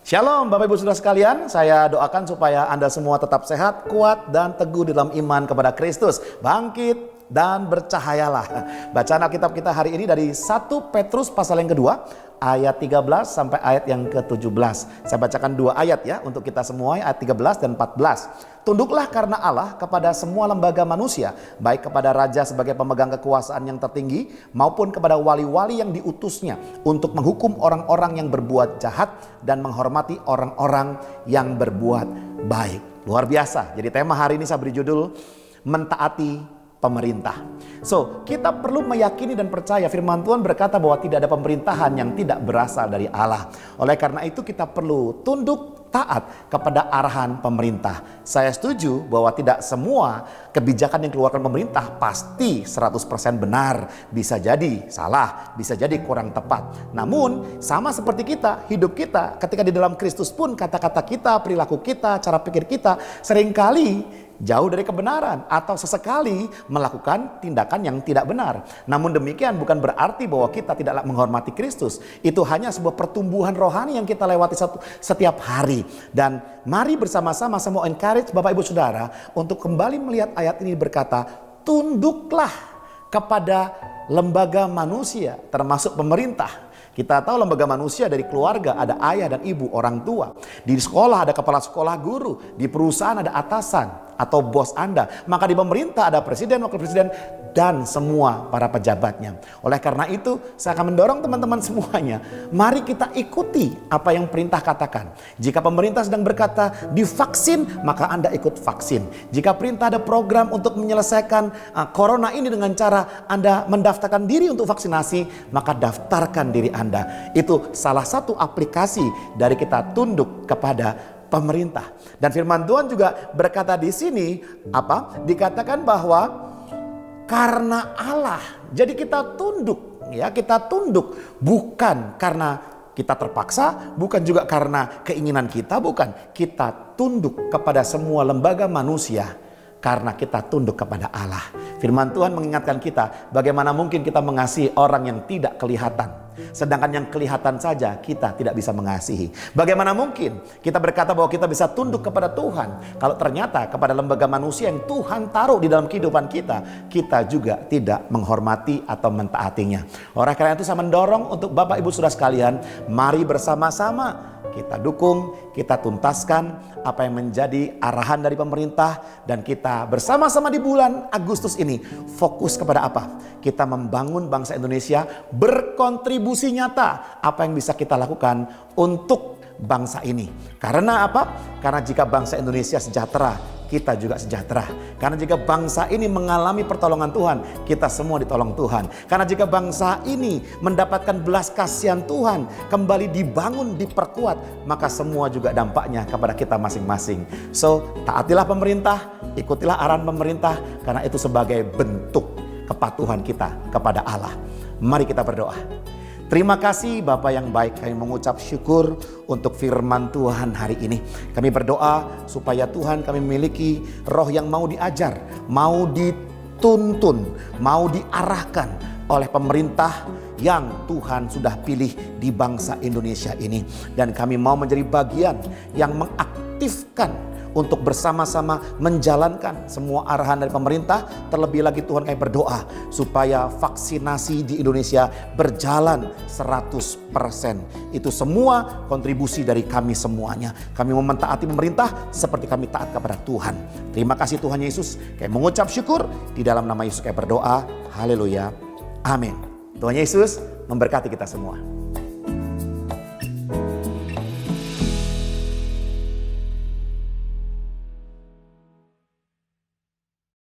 Shalom Bapak Ibu Saudara sekalian, saya doakan supaya Anda semua tetap sehat, kuat, dan teguh di dalam iman kepada Kristus. Bangkit dan bercahayalah. Bacaan Alkitab kita hari ini dari 1 Petrus pasal yang kedua, ayat 13 sampai ayat yang ke-17. Saya bacakan dua ayat ya untuk kita semua, ayat 13 dan 14. Tunduklah karena Allah kepada semua lembaga manusia, baik kepada raja sebagai pemegang kekuasaan yang tertinggi, maupun kepada wali-wali yang diutusnya untuk menghukum orang-orang yang berbuat jahat dan menghormati orang-orang yang berbuat baik. Luar biasa. Jadi tema hari ini saya beri judul mentaati pemerintah. So, kita perlu meyakini dan percaya firman Tuhan berkata bahwa tidak ada pemerintahan yang tidak berasal dari Allah. Oleh karena itu kita perlu tunduk taat kepada arahan pemerintah. Saya setuju bahwa tidak semua kebijakan yang dikeluarkan pemerintah pasti 100% benar. Bisa jadi salah, bisa jadi kurang tepat. Namun sama seperti kita, hidup kita ketika di dalam Kristus pun kata-kata kita, perilaku kita, cara pikir kita seringkali jauh dari kebenaran atau sesekali melakukan tindakan yang tidak benar. Namun demikian bukan berarti bahwa kita tidak menghormati Kristus. Itu hanya sebuah pertumbuhan rohani yang kita lewati setiap hari. Dan mari bersama-sama saya mau encourage Bapak Ibu Saudara untuk kembali melihat ayat ini berkata, tunduklah kepada lembaga manusia termasuk pemerintah. Kita tahu lembaga manusia dari keluarga ada ayah dan ibu, orang tua. Di sekolah ada kepala sekolah, guru. Di perusahaan ada atasan atau bos Anda. Maka di pemerintah ada presiden, wakil presiden, dan semua para pejabatnya. Oleh karena itu saya akan mendorong teman-teman semuanya, mari kita ikuti apa yang perintah katakan. Jika pemerintah sedang berkata divaksin, maka Anda ikut vaksin. Jika perintah ada program untuk menyelesaikan corona ini dengan cara Anda mendaftarkan diri untuk vaksinasi, maka daftarkan diri Anda. Itu salah satu aplikasi dari kita tunduk kepada pemerintah. Dan firman Tuhan juga berkata di sini dikatakan bahwa karena Allah. Jadi kita tunduk ya, kita tunduk bukan karena kita terpaksa, bukan juga karena keinginan kita, bukan. Kita tunduk kepada semua lembaga manusia karena kita tunduk kepada Allah. Firman Tuhan mengingatkan kita, bagaimana mungkin kita mengasihi orang yang tidak kelihatan, sedangkan yang kelihatan saja kita tidak bisa mengasihi. Bagaimana mungkin kita berkata bahwa kita bisa tunduk kepada Tuhan, kalau ternyata kepada lembaga manusia yang Tuhan taruh di dalam kehidupan kita, kita juga tidak menghormati atau mentaatinya. Oleh karena itu saya mendorong untuk Bapak Ibu Saudara sekalian, mari bersama-sama kita dukung, kita tuntaskan apa yang menjadi arahan dari pemerintah, dan kita bersama-sama di bulan Agustus ini fokus kepada apa? Kita membangun bangsa Indonesia, berkontribusi nyata apa yang bisa kita lakukan untuk bangsa ini. Karena apa? Karena jika bangsa Indonesia sejahtera, kita juga sejahtera. Karena jika bangsa ini mengalami pertolongan Tuhan, kita semua ditolong Tuhan. Karena jika bangsa ini mendapatkan belas kasihan Tuhan, kembali dibangun, diperkuat, maka semua juga dampaknya kepada kita masing-masing. So, taatilah pemerintah, ikutilah arahan pemerintah, karena itu sebagai bentuk kepatuhan kita kepada Allah. Mari kita berdoa. Terima kasih Bapa yang baik, kami mengucap syukur untuk firman Tuhan hari ini. Kami berdoa supaya Tuhan kami memiliki roh yang mau diajar, mau dituntun, mau diarahkan oleh pemerintah yang Tuhan sudah pilih di bangsa Indonesia ini. Dan kami mau menjadi bagian yang mengaktifkan untuk bersama-sama menjalankan semua arahan dari pemerintah. Terlebih lagi Tuhan kami berdoa supaya vaksinasi di Indonesia berjalan 100%. Itu semua kontribusi dari kami semuanya. Kami mau mentaati pemerintah seperti kami taat kepada Tuhan. Terima kasih Tuhan Yesus. Kami mengucap syukur di dalam nama Yesus kami berdoa. Haleluya. Amin. Tuhan Yesus memberkati kita semua.